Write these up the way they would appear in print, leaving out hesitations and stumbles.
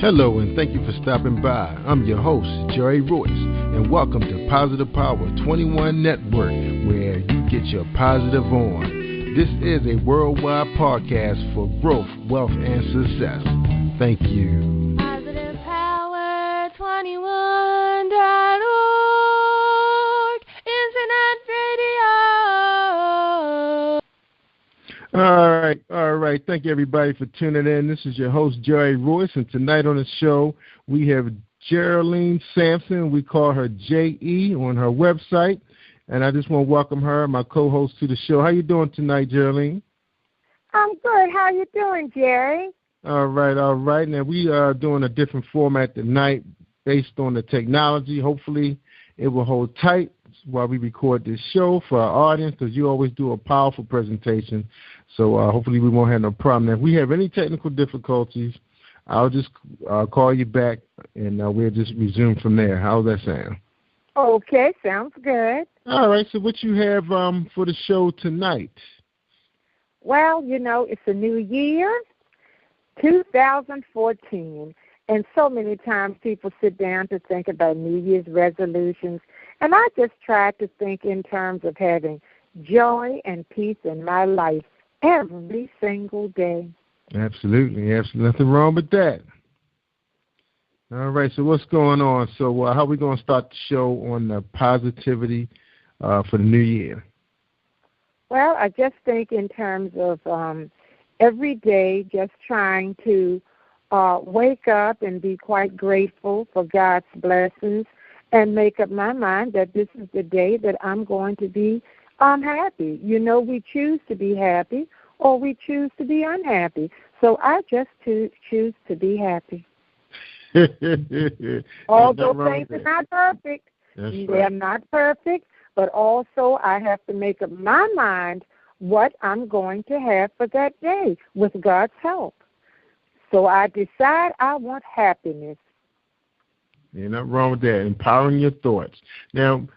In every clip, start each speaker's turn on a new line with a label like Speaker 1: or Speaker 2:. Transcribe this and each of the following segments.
Speaker 1: Hello and thank you for stopping by. I'm your host, Jerry Royce, and welcome to Positive Power 21 Network, where you get your positive on. This is a worldwide podcast for growth, wealth, and success. Thank you.
Speaker 2: Positive Power 21.org, Internet Radio.
Speaker 1: All right. Thank you, everybody, for tuning in. This is your host, Jerry Royce, and tonight on the show, we have Geraldine Sampson. We call her J.E. on her website, and I just want to welcome her, my co-host, to the show. How you doing tonight, Geraldine?
Speaker 3: I'm good. How you doing, Jerry?
Speaker 1: All right. Now, we are doing a different format tonight based on the technology. Hopefully, it will hold tight while we record this show for our audience, because you always do a powerful presentation. So hopefully we won't have no problem. Now, if we have any technical difficulties, I'll just call you back, and we'll just resume from there. How's that sound?
Speaker 3: Okay, sounds good.
Speaker 1: All right, so what you have for the show tonight?
Speaker 3: Well, it's a new year, 2014, and so many times people sit down to think about New Year's resolutions, and I just try to think in terms of having joy and peace in my life every single day.
Speaker 1: Absolutely. Nothing wrong with that. All right, so what's going on? So how are we going to start the show on the positivity for the new year?
Speaker 3: Well, I just think in terms of every day just trying to wake up and be quite grateful for God's blessings and make up my mind that this is the day that I'm going to be happy. We choose to be happy or we choose to be unhappy. So I just choose to be happy. Although things are not perfect. They're not perfect, but also I have to make up my mind what I'm going to have for that day with God's help. So I decide I want happiness.
Speaker 1: You're not wrong with that. Empowering your thoughts. Now,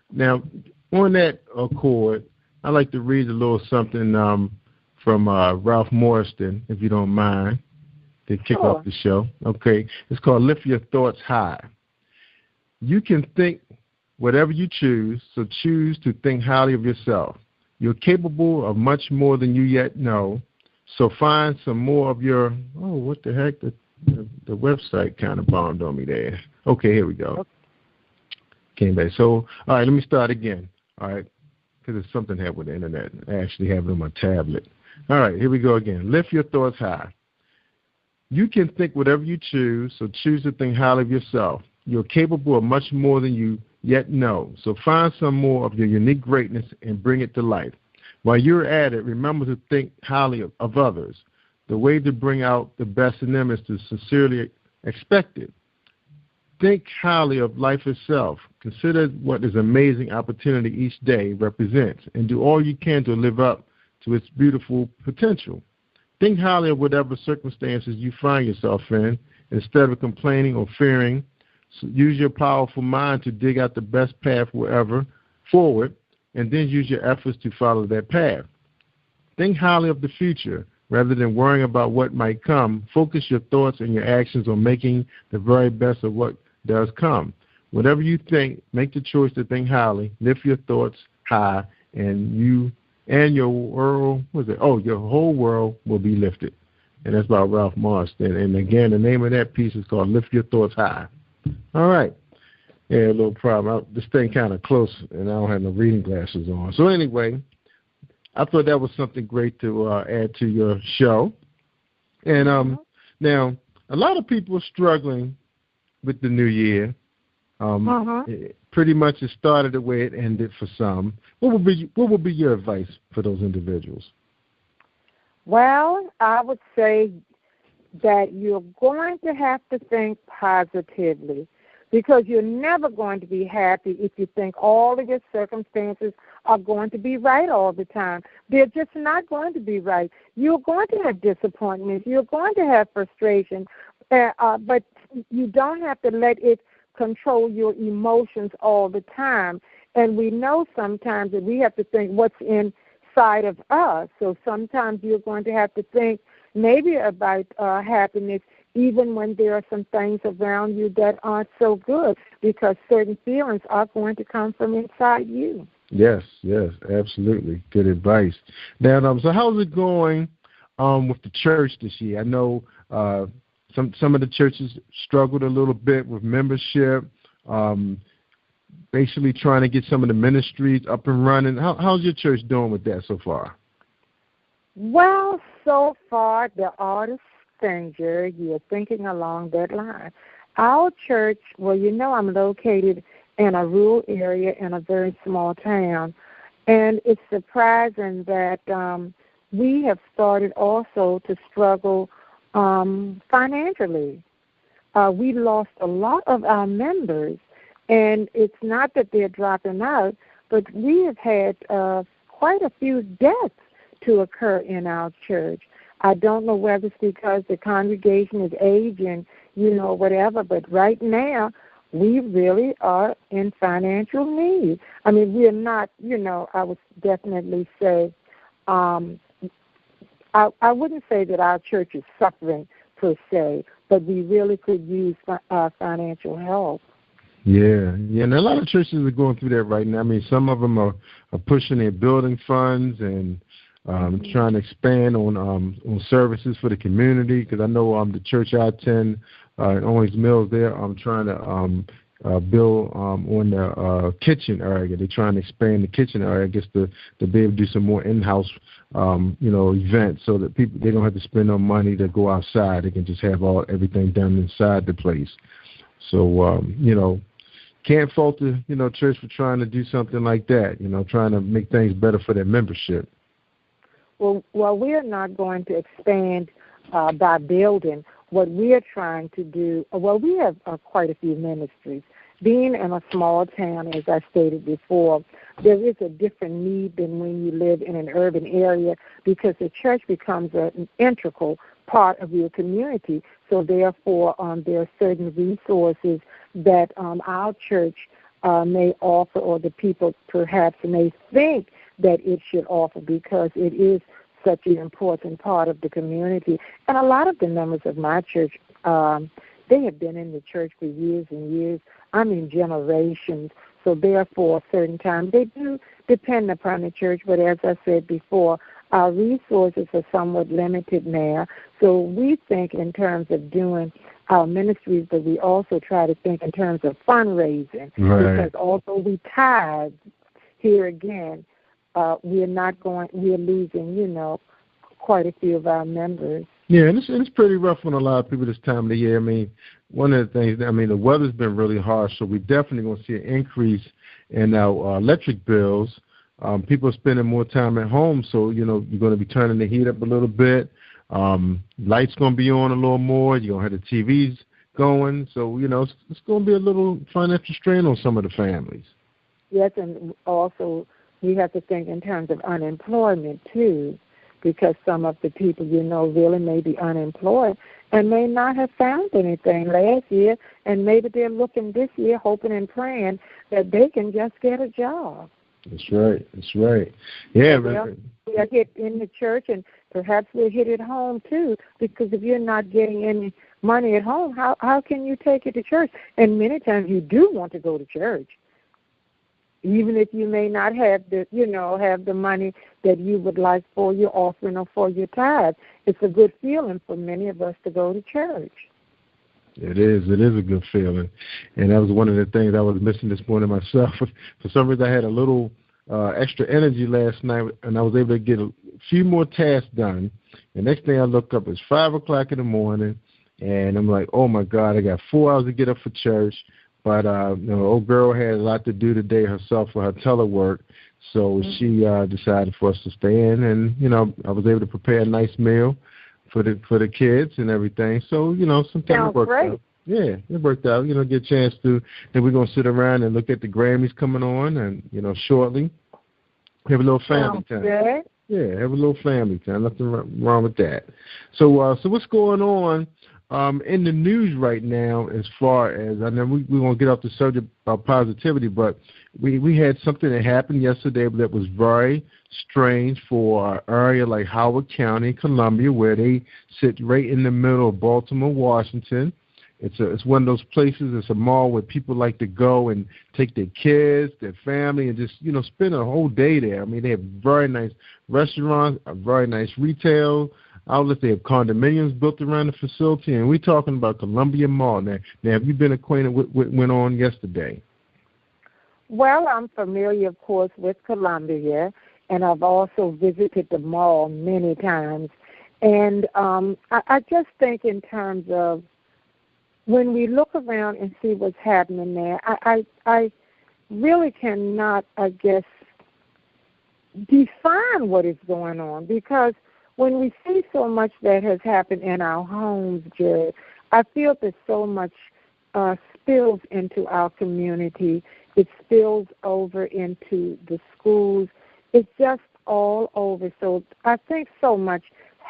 Speaker 1: on that accord, I'd like to read a little something from Ralph Morrison, if you don't mind, to kick off the show. Okay. It's called Lift Your Thoughts High. You can think whatever you choose, so choose to think highly of yourself. You're capable of much more than you yet know, so find some more of your, what the heck, the website kind of bombed on me there. Okay, here we go. Came back. So, all right, let me start again, all right, because it's something happened with the internet. I actually have it on my tablet. All right, here we go again. Lift your thoughts high. You can think whatever you choose, so choose to think highly of yourself. You're capable of much more than you yet know, so find some more of your unique greatness and bring it to life. While you're at it, remember to think highly of others. The way to bring out the best in them is to sincerely expect it. Think highly of life itself. Consider what this amazing opportunity each day represents, and do all you can to live up to its beautiful potential. Think highly of whatever circumstances you find yourself in. Instead of complaining or fearing, use your powerful mind to dig out the best path wherever forward, and then use your efforts to follow that path. Think highly of the future. Rather than worrying about what might come, focus your thoughts and your actions on making the very best of what does come. Whatever you think, make the choice to think highly, lift your thoughts high, and you and your world, your whole world will be lifted. And that's by Ralph Morrison. And again, the name of that piece is called Lift Your Thoughts High. All right. Yeah, a little problem. This thing kind of close, and I don't have no reading glasses on. So anyway, I thought that was something great to add to your show. And now, a lot of people are struggling with the new year. Pretty much it started the way it ended for some. What would be your advice for those individuals?
Speaker 3: Well, I would say that you're going to have to think positively, because you're never going to be happy if you think all of your circumstances are going to be right all the time. They're just not going to be right. You're going to have disappointments. You're going to have frustration, but you don't have to let it control your emotions all the time. And we know sometimes that we have to think what's inside of us. So sometimes you're going to have to think maybe about happiness even when there are some things around you that aren't so good, because certain feelings are going to come from inside you.
Speaker 1: Yes, absolutely. Good advice. Now, so how's it going with the church this year? I know some of the churches struggled a little bit with membership, basically trying to get some of the ministries up and running. How's your church doing with that so far?
Speaker 3: Well, so far, the artist stranger, you're thinking along that line. Our church, well, I'm located in a rural area in a very small town, and it's surprising that we have started also to struggle financially. We lost a lot of our members, and it's not that they're dropping out, but we have had quite a few deaths to occur in our church. I don't know whether it's because the congregation is aging, whatever, but right now we really are in financial need. I mean, we're not, I would definitely say, I wouldn't say that our church is suffering per se, but we really could use financial help.
Speaker 1: Yeah, and a lot of churches are going through that right now. I mean, some of them are pushing their building funds and trying to expand on services for the community, because I know the church I attend in Owings Mills, they're trying to build on the kitchen area. They're trying to expand the kitchen area, I guess, to be able to do some more in-house events, so that people, they don't have to spend no money to go outside. They can just have everything done inside the place. So can't fault the church for trying to do something like that. Trying to make things better for their membership.
Speaker 3: Well, we are not going to expand by building. What we are trying to do, we have quite a few ministries. Being in a small town, as I stated before, there is a different need than when you live in an urban area, because the church becomes an integral part of your community. So therefore, there are certain resources that our church may offer, or the people perhaps may think that it should offer, because it is such an important part of the community. And a lot of the members of my church, they have been in the church for years and years. I mean, generations. So therefore, certain times they do depend upon the church. But as I said before, our resources are somewhat limited now. So we think in terms of doing our ministries, but we also try to think in terms of fundraising.
Speaker 1: Right.
Speaker 3: Because although we tithe, here again, we're losing, quite a few of our members.
Speaker 1: Yeah, and it's pretty rough on a lot of people this time of the year. I mean, one of the things, the weather's been really harsh, so we're definitely going to see an increase in our electric bills. People are spending more time at home, so, you're going to be turning the heat up a little bit. Lights going to be on a little more. You're going to have the TVs going. So, it's going to be a little financial strain on some of the families.
Speaker 3: Yes, and also we have to think in terms of unemployment, too, because some of the people, really may be unemployed and may not have found anything last year, and maybe they're looking this year, hoping and praying that they can just get a job.
Speaker 1: That's right. Yeah,
Speaker 3: well, we are hit in the church, and perhaps we're hit at home, too, because if you're not getting any money at home, how can you take it to church? And many times you do want to go to church, even if you may not have the money that you would like for your offering or for your tithe. It's a good feeling for many of us to go to church.
Speaker 1: It is a good feeling. And that was one of the things I was missing this morning myself. For some reason, I had a little extra energy last night, and I was able to get a few more tasks done. The next thing I look up is 5 o'clock in the morning, and I'm like, oh, my God, I got 4 hours to get up for church. But old girl had a lot to do today herself for her telework, so she decided for us to stay in, and I was able to prepare a nice meal for the kids and everything. So sometimes it worked out. Yeah, it worked out. Get a chance to. Then we're gonna sit around and look at the Grammys coming on, and shortly have a little family time.
Speaker 3: Good.
Speaker 1: Yeah, have a little family time. Nothing wrong with that. So what's going on? In the news right now, as far as, I know we're going to get off the subject about positivity, but we had something that happened yesterday that was very strange for an area like Howard County, Columbia, where they sit right in the middle of Baltimore, Washington. It's one of those places. It's a mall where people like to go and take their kids, their family, and just spend a whole day there. I mean, they have very nice restaurants, a very nice retail outlets. They have condominiums built around the facility, and we're talking about Columbia Mall. Now have you been acquainted with what went on yesterday?
Speaker 3: Well, I'm familiar, of course, with Columbia, and I've also visited the mall many times. And I just think in terms of when we look around and see what's happening there, I really cannot, I guess, define what is going on, because when we see so much that has happened in our homes, Jared, I feel that so much spills into our community. It spills over into the schools. It's just all over. So I think so much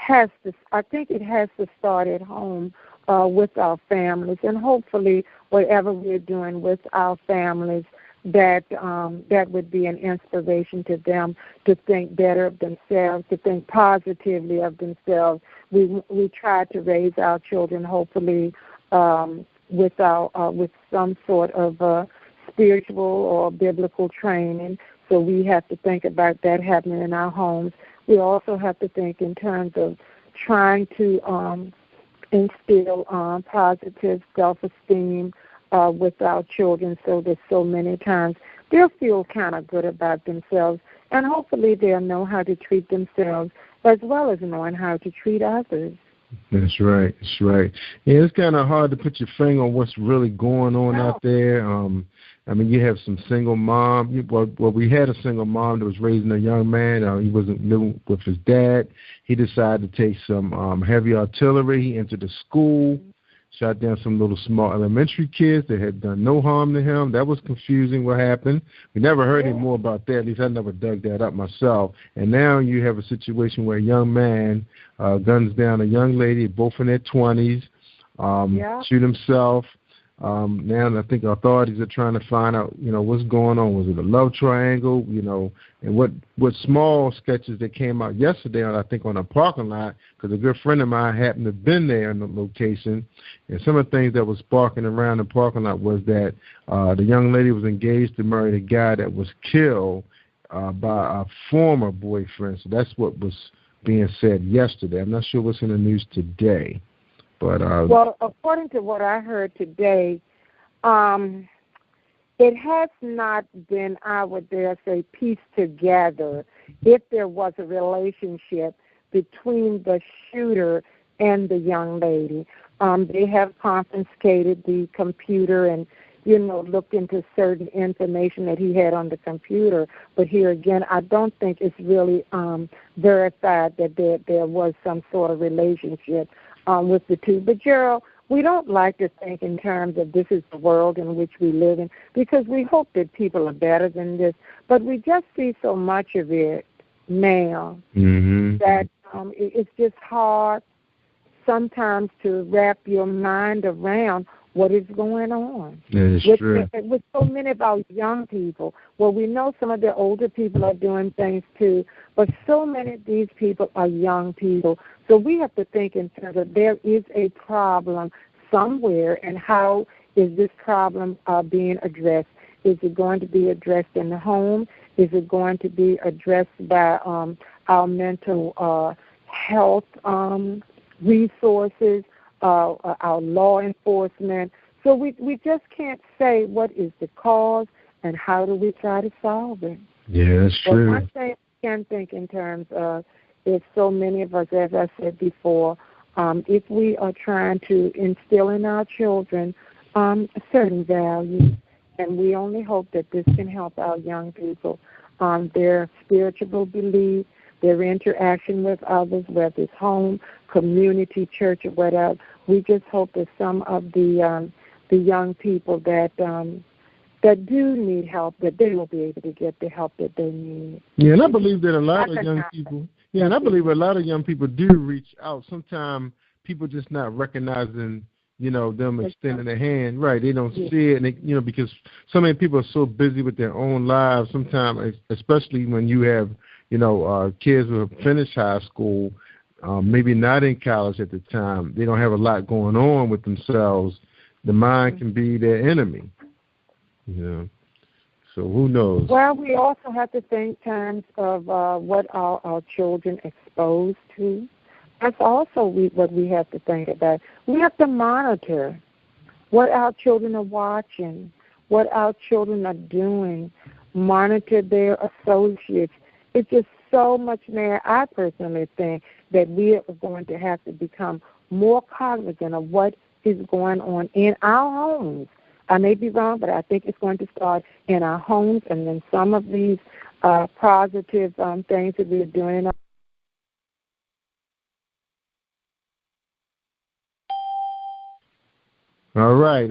Speaker 3: it has to start at home with our families, and hopefully whatever we're doing with our families, that would be an inspiration to them to think better of themselves, to think positively of themselves. We try to raise our children, hopefully, with some sort of spiritual or biblical training. So we have to think about that happening in our homes. We also have to think in terms of trying to instill positive self-esteem with our children, so that so many times they'll feel kind of good about themselves, and hopefully they'll know how to treat themselves as well as knowing how to treat others.
Speaker 1: That's right. That's right. Yeah, it's kind of hard to put your finger on what's really going on out there. I mean, you have some single mom. Well, we had a single mom that was raising a young man. He wasn't living with his dad. He decided to take some heavy artillery. He entered the school, shot down some little small elementary kids that had done no harm to him. That was confusing what happened. We never heard any more about that. At least I never dug that up myself. And now you have a situation where a young man guns down a young lady, both in their 20s, shoot himself. Now I think authorities are trying to find out, what's going on. Was it a love triangle, and what small sketches that came out yesterday, I think, on a parking lot, because a good friend of mine happened to have been there in the location, and some of the things that was sparking around the parking lot was that the young lady was engaged to marry the guy that was killed by a former boyfriend. So that's what was being said yesterday. I'm not sure what's in the news today. But,
Speaker 3: well, according to what I heard today, it has not been, I would dare say, pieced together if there was a relationship between the shooter and the young lady. They have confiscated the computer and, looked into certain information that he had on the computer. But here again, I don't think it's really verified that there was some sort of relationship with the two. But, Gerald, we don't like to think in terms of this is the world in which we live in, because we hope that people are better than this. But we just see so much of it now that it's just hard sometimes to wrap your mind around what is going on.
Speaker 1: That is true.
Speaker 3: With so many of our young people. Well, we know some of the older people are doing things too, but so many of these people are young people. So we have to think in terms of there is a problem somewhere, and how is this problem being addressed? Is it going to be addressed in the home? Is it going to be addressed by our mental health resources, our law enforcement? So we just can't say what is the cause and how do we try to solve it.
Speaker 1: Yeah, that's true.
Speaker 3: But one thing I can think in terms of is so many of us, as I said before, if we are trying to instill in our children certain values, and we only hope that this can help our young people, their spiritual belief, their interaction with others, whether it's home, community, church, or whatever. We just hope that some of the young people that do need help, that they will be able to get the help that they need.
Speaker 1: Yeah, and I believe that a lot of young people. Yeah, and I believe a lot of young people do reach out. Sometimes people just not recognizing, them extending their hand. Right, they don't see it, and they, because so many people are so busy with their own lives. Sometimes, especially when you have, kids who have finished high school, maybe not in college at the time, they don't have a lot going on with themselves. The mind can be their enemy. So who knows?
Speaker 3: Well, we also have to think in terms of what our children exposed to. That's also what we have to think about. We have to monitor what our children are watching, what our children are doing, monitor their associates. It's just so much there. I personally think that we are going to have to become more cognizant of what is going on in our homes. I may be wrong, but I think it's going to start in our homes, and then some of these positive things that we're doing in our
Speaker 1: All right.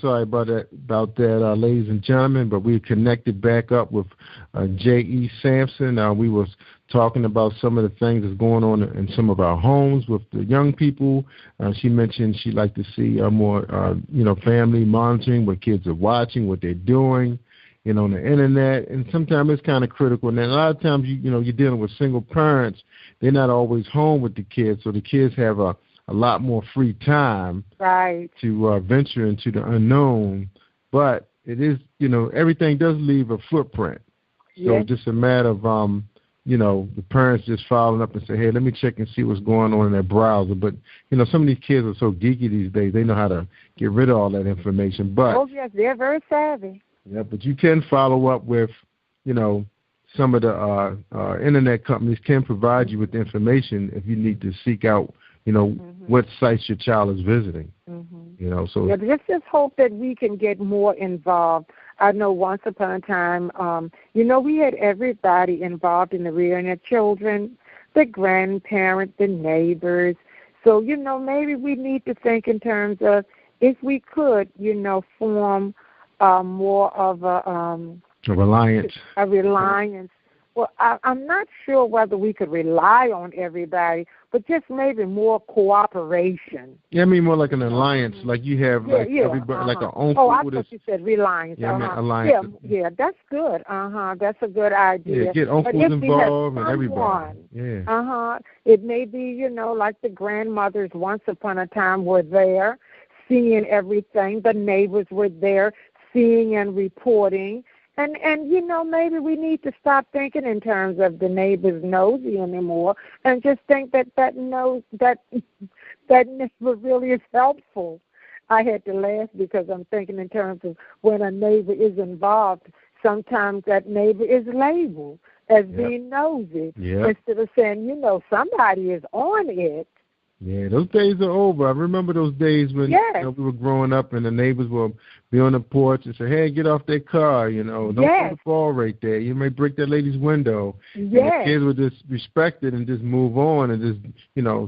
Speaker 1: Sorry about that, ladies and gentlemen, but we connected back up with J.E. Sampson. We was talking about some of the things that's going on in some of our homes with the young people. She mentioned she'd like to see more, family monitoring, what kids are watching, what they're doing, on the internet. And sometimes it's kind of critical. And then a lot of times, you're dealing with single parents. They're not always home with the kids, so the kids have a lot more free time to venture into the unknown. But it is, everything does leave a footprint. So it's just a matter of, the parents just following up and say, hey, let me check and see what's going on in their browser. But, some of these kids are so geeky these days, they know how to get rid of all that information. But
Speaker 3: yes, they're very savvy.
Speaker 1: Yeah, but you can follow up with, some of the internet companies can provide you with the information if you need to seek out what sites your child is visiting. So
Speaker 3: let's just hope that we can get more involved. I know once upon a time, we had everybody involved in the rearing of children, the grandparents, the neighbors. So, maybe we need to think in terms of if we could, form more of a
Speaker 1: reliance.
Speaker 3: A reliance. Well, I'm not sure whether we could rely on everybody, but just maybe more cooperation.
Speaker 1: Yeah, I mean more like an alliance, like you have everybody, like an uncle.
Speaker 3: Oh, I thought you said reliance.
Speaker 1: Yeah, I meant alliance.
Speaker 3: Yeah, that's good. That's a good idea.
Speaker 1: Yeah, get uncles involved and everybody. Yeah.
Speaker 3: It may be, like the grandmothers once upon a time were there, seeing everything. The neighbors were there, seeing and reporting. And maybe we need to stop thinking in terms of the neighbor's nosy anymore, and just think that neighbor really is helpful. I had to laugh because I'm thinking in terms of when a neighbor is involved, sometimes that neighbor is labeled as being nosy instead of saying, somebody is on it.
Speaker 1: Yeah, those days are over. I remember those days when we were growing up and the neighbors would be on the porch and say, hey, get off that car, don't put the ball right there. You may break that lady's window. And the kids would just respect it and just move on and just,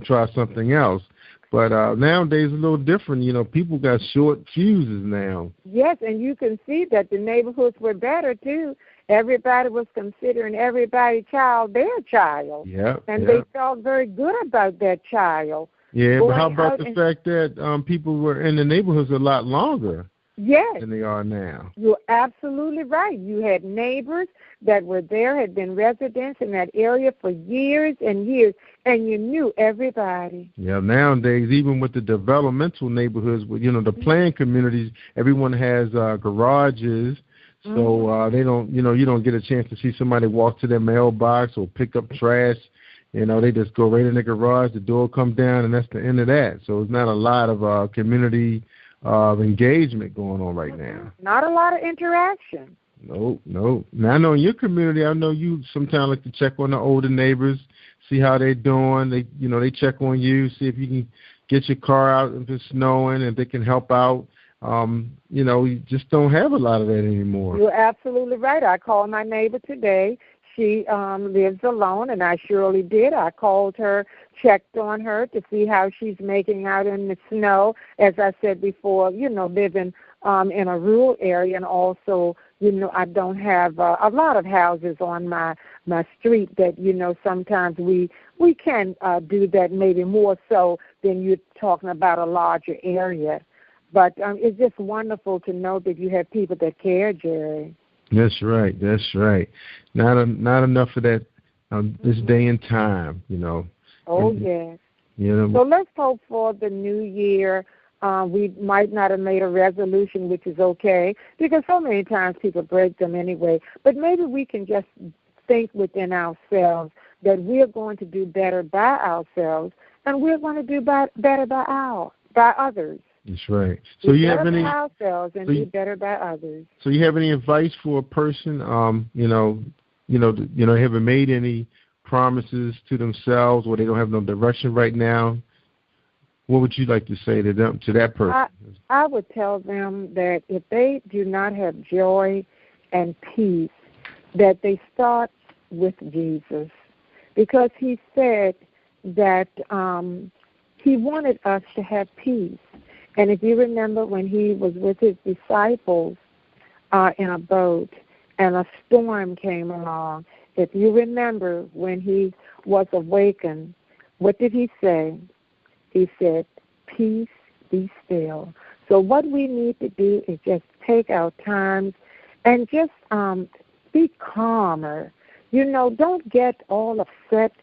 Speaker 1: try something else. But nowadays it's a little different. People got short fuses now.
Speaker 3: Yes, and you can see that the neighborhoods were better, too. Everybody was considering everybody's child their child. And they felt very good about that child.
Speaker 1: Yeah, but how about the fact that people were in the neighborhoods a lot longer than they are now?
Speaker 3: You're absolutely right. You had neighbors that were there, had been residents in that area for years and years, and you knew everybody.
Speaker 1: Yeah, nowadays, even with the developmental neighborhoods, the planned communities, everyone has garages. So they don't, you don't get a chance to see somebody walk to their mailbox or pick up trash. They just go right in the garage, the door comes down, and that's the end of that. So it's not a lot of community engagement going on right now.
Speaker 3: Not a lot of interaction.
Speaker 1: No. Now, I know in your community, I know you sometimes like to check on the older neighbors, see how they're doing. They check on you, see if you can get your car out if it's snowing, and they can help out. You just don't have a lot of that anymore.
Speaker 3: You're absolutely right. I called my neighbor today. She lives alone, and I surely did. I called her, checked on her to see how she's making out in the snow. As I said before, living in a rural area, and also, I don't have a lot of houses on my street that, sometimes we we can do that maybe more so than you're talking about a larger area. But it's just wonderful to know that you have people that care, Jerry.
Speaker 1: That's right. That's right. Not enough of that this day and time,
Speaker 3: Oh, yes.
Speaker 1: You know.
Speaker 3: So let's hope for the new year. We might not have made a resolution, which is okay, because so many times people break them anyway. But maybe we can just think within ourselves that we're going to do better by ourselves, and we're going to do better by others.
Speaker 1: That's right. So you have any
Speaker 3: ourselves and do better by others.
Speaker 1: So you have any advice for a person? Haven't made any promises to themselves, or they don't have no direction right now. What would you like to say to them, to that person?
Speaker 3: I would tell them that if they do not have joy and peace, that they start with Jesus, because he said that he wanted us to have peace. And if you remember when he was with his disciples in a boat and a storm came along, if you remember when he was awakened, what did he say? He said, peace, be still. So what we need to do is just take our time and just be calmer. Don't get all upset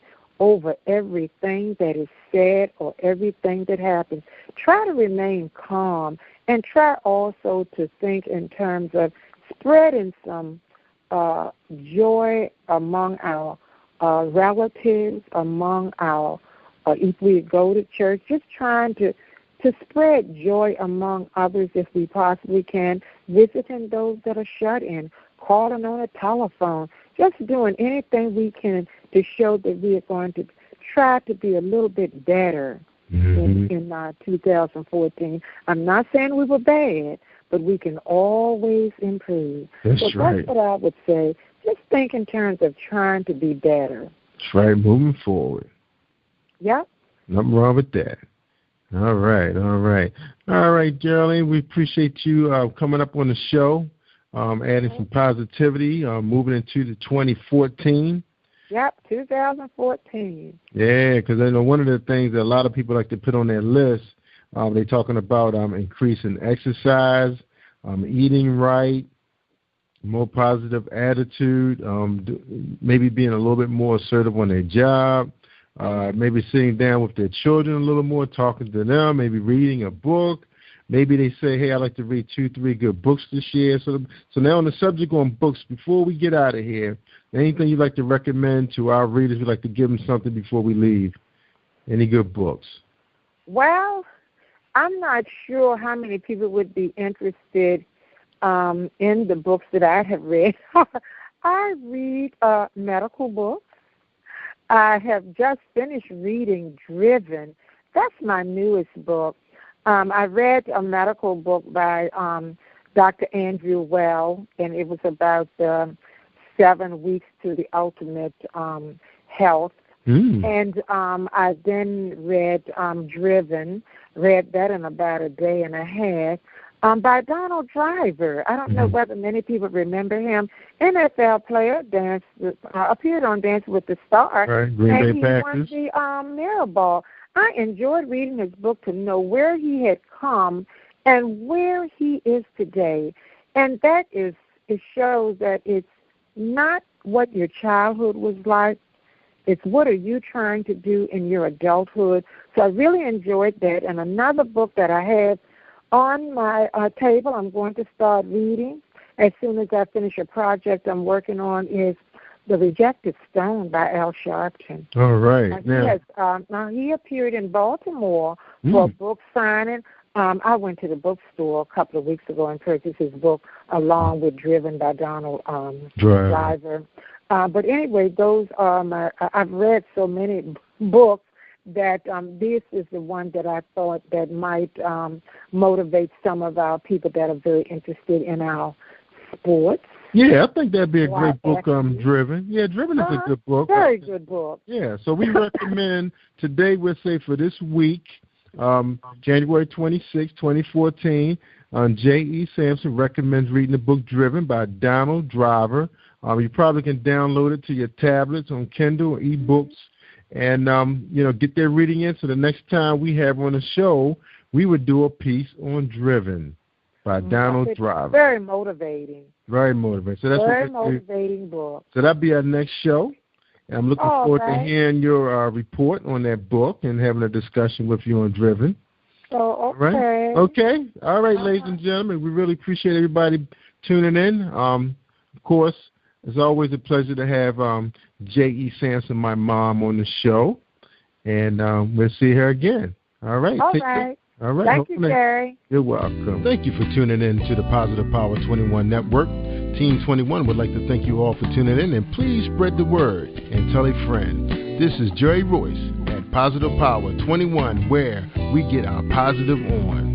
Speaker 3: over everything that is said or everything that happens. Try to remain calm, and try also to think in terms of spreading some joy among our relatives, among our, if we go to church, just trying to spread joy among others if we possibly can, visiting those that are shut in, calling on a telephone, just doing anything we can to show that we are going to try to be a little bit better in 2014. I'm not saying we were bad, but we can always improve.
Speaker 1: That's right.
Speaker 3: That's what I would say. Just think in terms of trying to be better.
Speaker 1: That's right, moving forward.
Speaker 3: Yep.
Speaker 1: Nothing wrong with that. All right, Geraldine, we appreciate you coming up on the show, adding some positivity, moving into the 2014.
Speaker 3: Yep, 2014.
Speaker 1: Yeah, because I know one of the things that a lot of people like to put on their list, they're talking about increasing exercise, eating right, more positive attitude, maybe being a little bit more assertive on their job, maybe sitting down with their children a little more, talking to them, maybe reading a book. Maybe they say, hey, I'd like to read 2-3 good books this year. So now on the subject on books, before we get out of here, anything you'd like to recommend to our readers? We'd like to give them something before we leave. Any good books?
Speaker 3: Well, I'm not sure how many people would be interested in the books that I have read. I read medical books. I have just finished reading Driven. That's my newest book. I read a medical book by Dr. Andrew Well, and it was about 7 weeks to the ultimate health. And I then read Driven, read that in about a day and a half, by Donald Driver. I don't know whether many people remember him. NFL player, appeared on Dancing with the Stars,
Speaker 1: right. Green
Speaker 3: and
Speaker 1: Bay
Speaker 3: he
Speaker 1: Packers.
Speaker 3: won the Mirror Ball. I enjoyed reading his book to know where he had come and where he is today. And that it shows that it's not what your childhood was like. It's what are you trying to do in your adulthood. So I really enjoyed that. And another book that I have on my table I'm going to start reading as soon as I finish a project I'm working on is The Rejected Stone by Al Sharpton.
Speaker 1: All right.
Speaker 3: Now he appeared in Baltimore for a book signing. I went to the bookstore a couple of weeks ago and purchased his book along with Driven by Donald Driver. But anyway, those are I've read so many books that this is the one that I thought that might motivate some of our people that are very interested in our sports.
Speaker 1: Yeah, I think that'd be a great book, Driven. Yeah, Driven is a good book.
Speaker 3: Very good book.
Speaker 1: Yeah, so we recommend today, we'll say for this week, January 26, 2014, J.E. Sampson recommends reading the book Driven by Donald Driver. You probably can download it to your tablets on Kindle or ebooks, and get their reading in. So the next time we have on the show, we would do a piece on Driven by Donald Driver.
Speaker 3: Very motivating.
Speaker 1: Very motivating. So that's
Speaker 3: very motivating book.
Speaker 1: So that'll be our next show. And I'm looking forward to hearing your report on that book and having a discussion with you on Driven.
Speaker 3: Oh, okay.
Speaker 1: All right. Okay. All right, ladies and gentlemen. We really appreciate everybody tuning in. Of course, it's always a pleasure to have J.E. Sampson, my mom, on the show. And we'll see her again. All right.
Speaker 3: All right.
Speaker 1: All right.
Speaker 3: Thank you, Gary.
Speaker 1: You're welcome. Thank you for tuning in to the Positive Power 21 Network. Team 21 would like to thank you all for tuning in, and please spread the word and tell a friend. This is Jerry Royce at Positive Power 21, where we get our positive on.